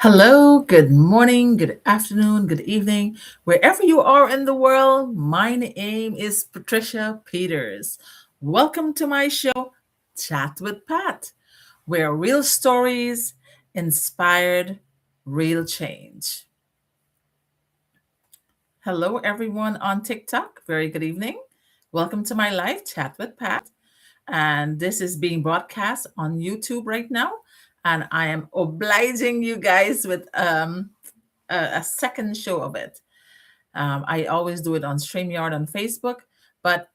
Hello, good morning, good afternoon, good evening, wherever you are in the world. My name is Patricia Peters. Welcome to my show, Chat with Pat, where real stories inspired real change. Hello, everyone on TikTok. Very good evening. Welcome to my live Chat with Pat. And this is being broadcast on YouTube right now. And I am obliging you guys with a second show of it. I always do it on StreamYard on Facebook. But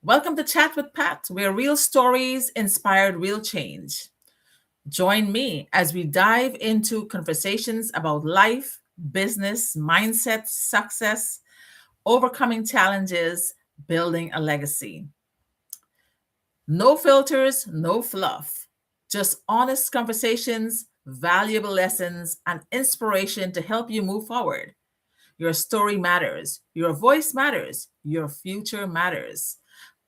welcome to Chat with Pat, where real stories inspired real change. Join me as we dive into conversations about life, business, mindset, success, overcoming challenges, building a legacy. No filters, no fluff. Just honest conversations, valuable lessons, and inspiration to help you move forward. Your story matters. Your voice matters. Your future matters.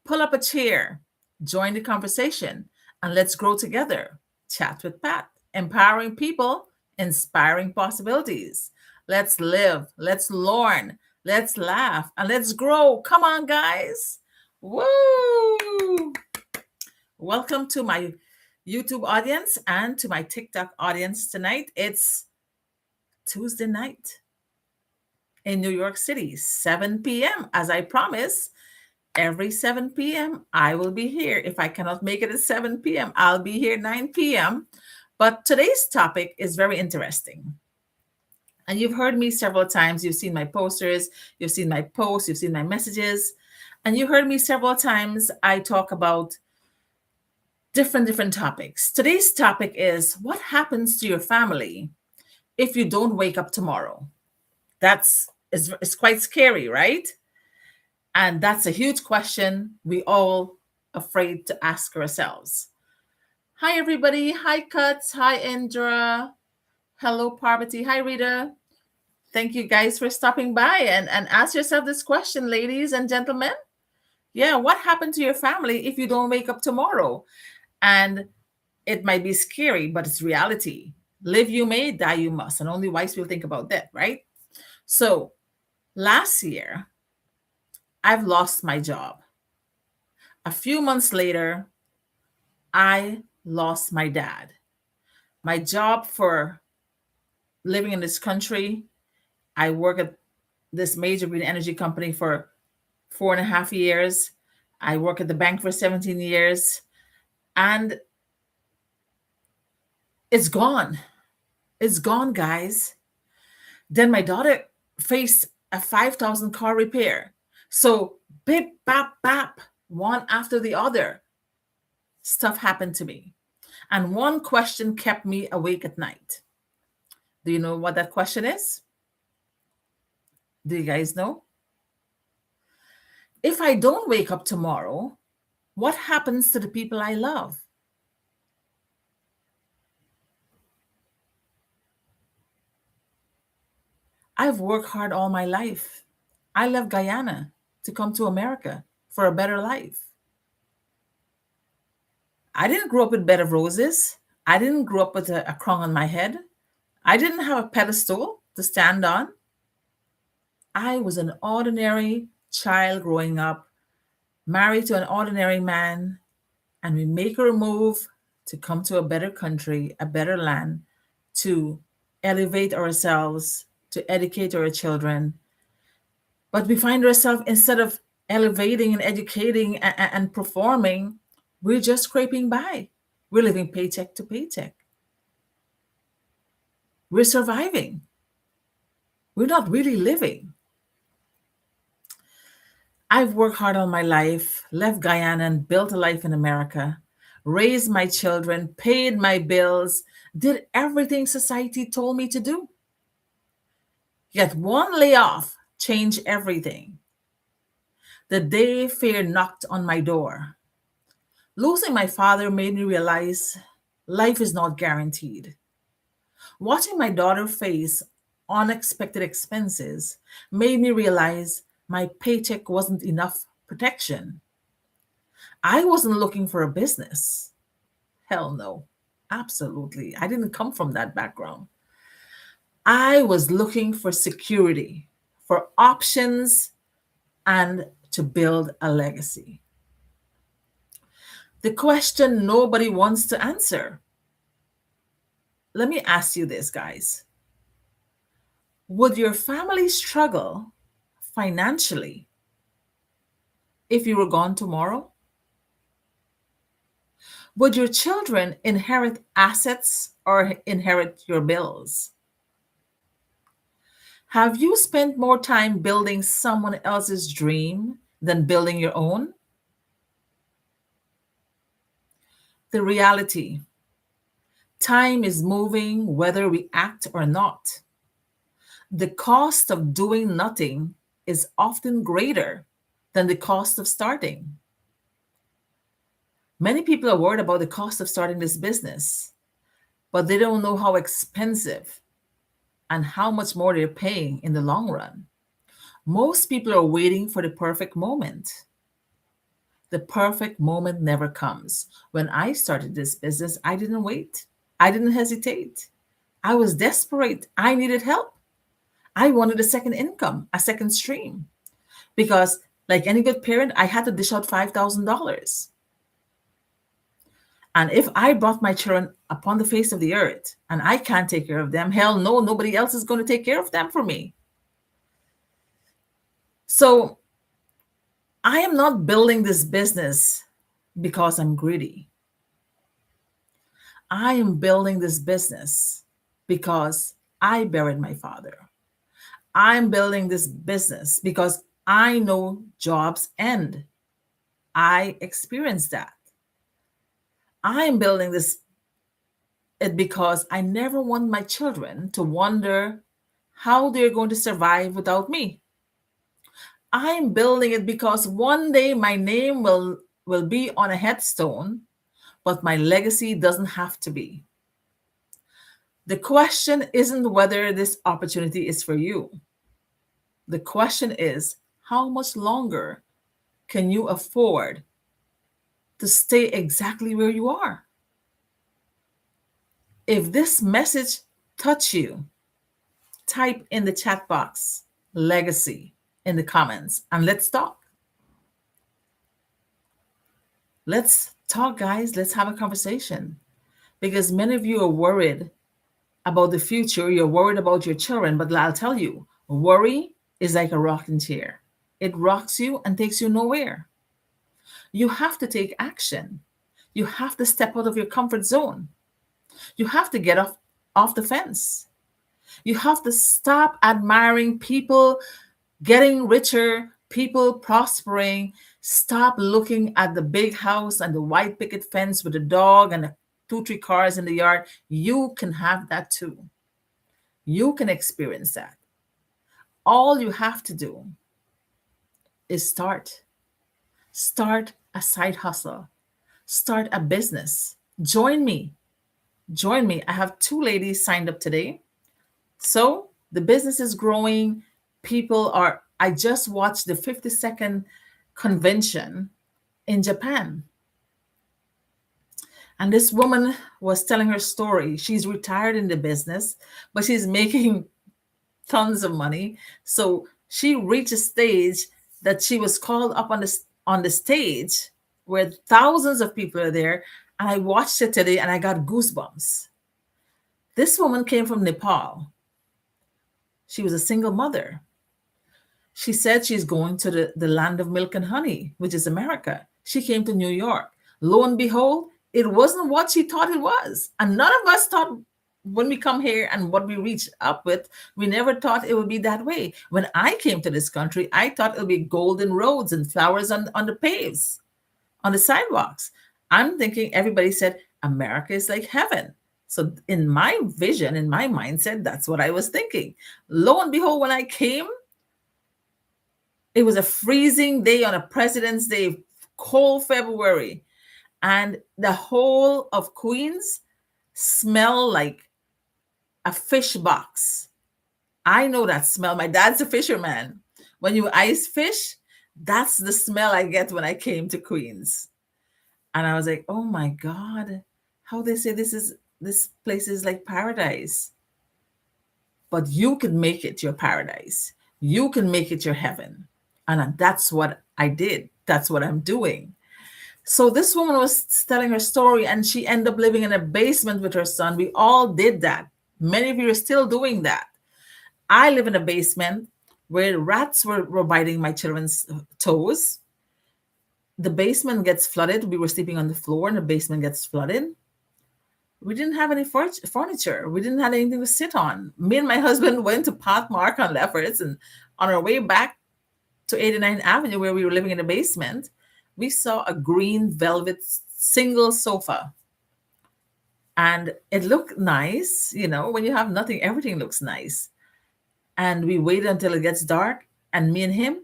Pull up a chair, join the conversation, and let's grow together. Chat with Pat, empowering people, inspiring possibilities. Let's live, let's learn, let's laugh, and let's grow. Come on, guys. Woo! Welcome to my YouTube audience and to my TikTok audience tonight. It's Tuesday night in New York City, 7 p.m. As I promise, every 7 p.m. I will be here. If I cannot make it at 7 p.m., I'll be here 9 p.m. But today's topic is very interesting. And you've heard me several times. You've seen my posters, you've seen my posts, you've seen my messages. And you heard me several times. I talk about different topics. Today's topic is what happens to your family if you don't wake up tomorrow? That's it's quite scary, right? And that's a huge question we all afraid to ask ourselves. Hi everybody. Hi Cuts. Hi Indra. Hello Parvati. Hi Rita. Thank you guys for stopping by and ask yourself this question, ladies and gentlemen. Yeah, what happened to your family if you don't wake up tomorrow? And it might be scary, but it's reality. Live you may, die you must. And only wise people think about that, right? So last year, I've lost my job. A few months later, I lost my dad. My job for living in this country, I work at this major green energy company for 4.5 years. I work at the bank for 17 years. And it's gone. It's gone, guys. Then my daughter faced a 5,000 car repair. So, bip, bap, bap, one after the other, stuff happened to me. And one question kept me awake at night. Do you know what that question is? Do you guys know? If I don't wake up tomorrow, what happens to the people I love? I've worked hard all my life. I left Guyana to come to America for a better life. I didn't grow up with bed of roses. I didn't grow up with a crown on my head. I didn't have a pedestal to stand on. I was an ordinary child growing up, married to an ordinary man, and we make a move to come to a better country, a better land, to elevate ourselves, to educate our children. But we find ourselves, instead of elevating and educating and performing, we're just scraping by. We're living paycheck to paycheck. We're surviving. We're not really living. I've worked hard all my life, left Guyana and built a life in America, raised my children, paid my bills, did everything society told me to do. Yet one layoff changed everything. The day fear knocked on my door. Losing my father made me realize life is not guaranteed. Watching my daughter face unexpected expenses made me realize my paycheck wasn't enough protection. I wasn't looking for a business. Hell no. Absolutely. I didn't come from that background. I was looking for security, for options, and to build a legacy. The question nobody wants to answer. Let me ask you this, guys. Would your family struggle financially if you were gone tomorrow? Would your children inherit assets or inherit your bills? Have you spent more time building someone else's dream than building your own? The reality: time is moving whether we act or not. The cost of doing nothing is often greater than the cost of starting. Many people are worried about the cost of starting this business, but they don't know how expensive and how much more they're paying in the long run. Most people are waiting for the perfect moment. The perfect moment never comes. When I started this business, I didn't wait. I didn't hesitate. I was desperate. I needed help. I wanted a second income, a second stream, because, like any good parent, I had to dish out $5,000. And if I brought my children upon the face of the earth and I can't take care of them, hell no, nobody else is going to take care of them for me. So I am not building this business because I'm greedy. I am building this business because I buried my father. I'm building this business because I know jobs end. I experienced that. I'm building this because I never want my children to wonder how they're going to survive without me. I'm building it because one day my name will be on a headstone, but my legacy doesn't have to be. The question isn't whether this opportunity is for you. The question is, how much longer can you afford to stay exactly where you are? If this message touched you, type in the chat box legacy in the comments and let's talk. Let's talk, guys. Let's have a conversation, because many of you are worried about the future. You're worried about your children, but I'll tell you, worry is like a rocking chair. It rocks you and takes you nowhere. You have to take action. You have to step out of your comfort zone. You have to get off the fence. You have to stop admiring people getting richer, people prospering. Stop looking at the big house and the white picket fence with a dog and two, three cars in the yard. You can have that too. You can experience that. All you have to do is start. Start a side hustle. Start a business. Join me. Join me. I have two ladies signed up today. So the business is growing. I just watched the 52nd convention in Japan. And this woman was telling her story. She's retired in the business, but she's making tons of money. So she reached a stage that she was called up on the stage where thousands of people are there. And I watched it today and I got goosebumps. This woman came from Nepal. She was a single mother. She said she's going to the land of milk and honey, which is America. She came to New York. Lo and behold, it wasn't what she thought it was. And none of us thought, when we come here and what we reach up with, we never thought it would be that way. When I came to this country, I thought it would be golden roads and flowers on the paves, on the sidewalks. I'm thinking everybody said America is like heaven. So in my vision, in my mindset, that's what I was thinking. Lo and behold, when I came, it was a freezing day on a President's Day, cold February, and the whole of Queens smelled like a fish box. I know that smell. My dad's a fisherman. When you ice fish, that's the smell I get when I came to Queens. And I was like, oh my God, how they say this place is like paradise. but you can make it your paradise. You can make it your heaven. And that's what I did. That's what I'm doing. So this woman was telling her story, and she ended up living in a basement with her son. We all did that. Many of you are still doing that. I live in a basement where rats were biting my children's toes. The basement gets flooded. We were sleeping on the floor, and the basement gets flooded. We didn't have any furniture. We didn't have anything to sit on. Me and my husband went to Park on Lefferts, and on our way back to 89th Avenue, where we were living in the basement, we saw a green velvet single sofa. And it looked nice. You know, when you have nothing, everything looks nice. And we waited until it gets dark, and me and him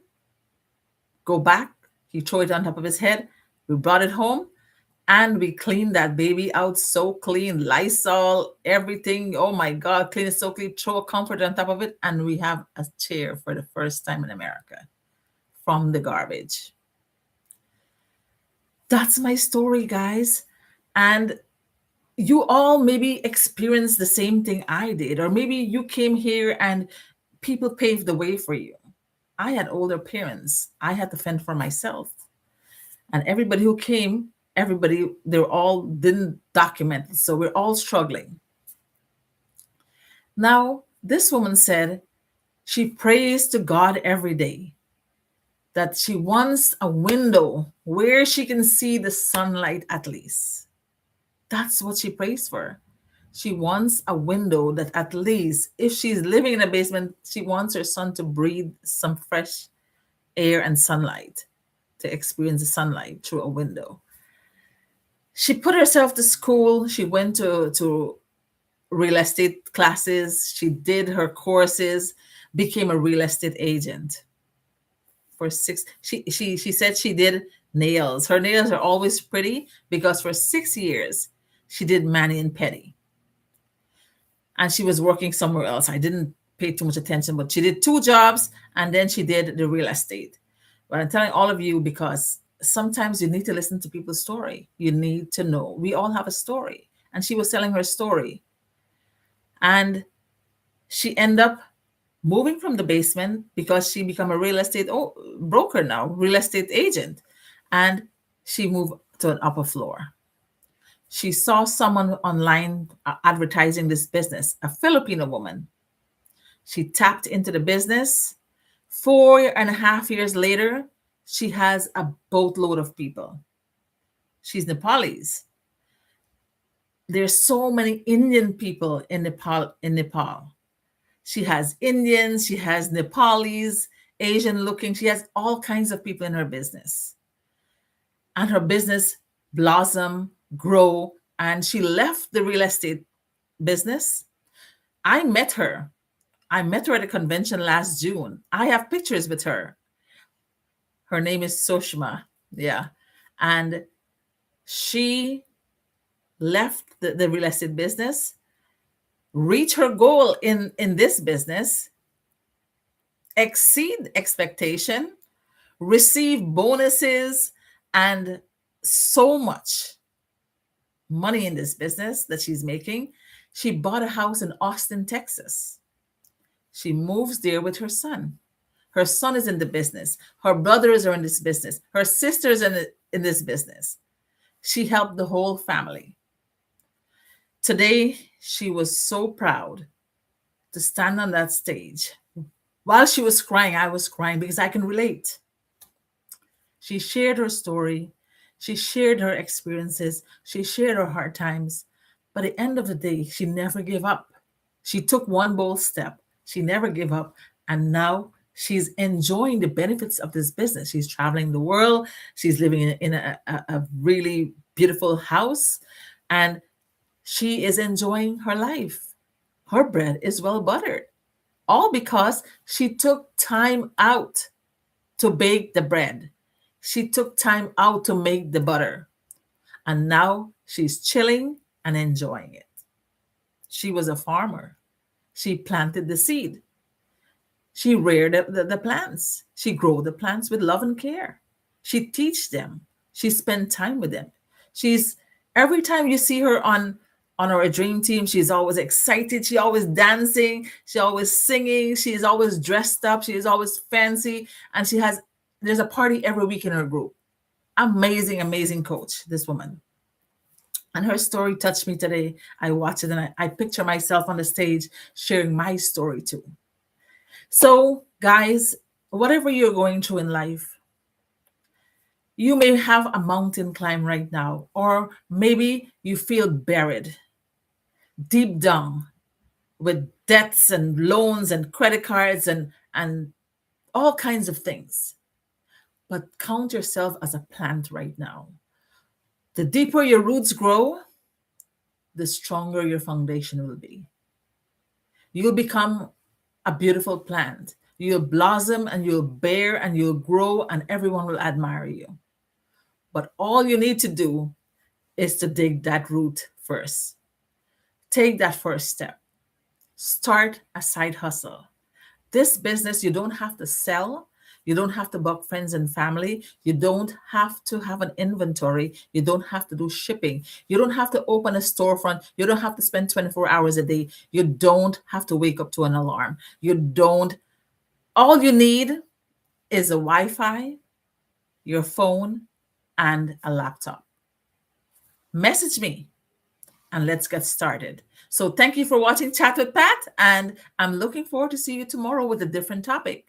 go back. He threw it on top of his head. We brought it home, and we cleaned that baby out so clean. Lysol, everything. Oh my God, clean it so clean. Throw a comforter on top of it, and we have a chair for the first time in America from the garbage. That's my story, guys. And you all maybe experienced the same thing I did, or maybe you came here and people paved the way for you. I had older parents. I had to fend for myself. And everybody who came, they all didn't document it. So we're all struggling. Now, this woman said she prays to God every day that she wants a window where she can see the sunlight at least. That's what she prays for. She wants a window that at least, if she's living in a basement, she wants her son to breathe some fresh air and sunlight, to experience the sunlight through a window. She put herself to school. She went to real estate classes. She did her courses, became a real estate agent. For she said she did nails. Her nails are always pretty because for 6 years she did mani and pedi. And she was working somewhere else. I didn't pay too much attention, but she did 2 jobs, and then she did the real estate. But I'm telling all of you because sometimes you need to listen to people's story. You need to know. We all have a story. And she was telling her story. And she ended up moving from the basement because she became a real estate broker now, real estate agent. And she moved to an upper floor. She saw someone online advertising this business, a Filipino woman. She tapped into the business. 4.5 years later, she has a boatload of people. She's Nepalese. There's so many Indian people in Nepal. She has Indians, she has Nepalese, Asian looking. She has all kinds of people in her business. And her business blossom, grow, and she left the real estate business. I met her. I met her at a convention last June. I have pictures with her. Her name is Sushma. Yeah. And she left the real estate business, reach her goal in this business, exceed expectation, receive bonuses, and so much money in this business that she's making. She bought a house in Austin, Texas. She moves there with her son. Her son is in the business. Her brothers are in this business. Her sisters are in this business. She helped the whole family. Today, she was so proud to stand on that stage. While she was crying, I was crying because I can relate. She shared her story. She shared her experiences. She shared her hard times. But at the end of the day, she never gave up. She took one bold step. She never gave up. And now she's enjoying the benefits of this business. She's traveling the world. She's living in a really beautiful house. And she is enjoying her life. Her bread is well buttered. All because she took time out to bake the bread. She took time out to make the butter. And now she's chilling and enjoying it. She was a farmer. She planted the seed. She reared the plants. She grew the plants with love and care. She teach them. She spent time with them. Every time you see her on on our dream team. She's always excited. She always dancing. She always singing. She is always dressed up. She is always fancy. And there's a party every week in her group. Amazing, amazing coach, this woman. And her story touched me today. I watch it and I picture myself on the stage sharing my story too. So, guys, whatever you're going through in life, you may have a mountain climb right now, or maybe you feel buried deep down with debts and loans and credit cards and all kinds of things. But count yourself as a plant right now. The deeper your roots grow, the stronger your foundation will be. You'll become a beautiful plant. You'll blossom and you'll bear and you'll grow, and everyone will admire you. But all you need to do is to dig that root first. Take that first step. Start a side hustle. This business, you don't have to sell. You don't have to book friends and family. You don't have to have an inventory. You don't have to do shipping. You don't have to open a storefront. You don't have to spend 24 hours a day. You don't have to wake up to an alarm. You don't. All you need is a Wi-Fi, your phone, and a laptop. Message me and let's get started. So thank you for watching Chat with Pat, and I'm looking forward to see you tomorrow with a different topic.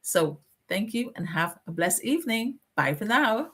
So thank you and have a blessed evening. Bye for now.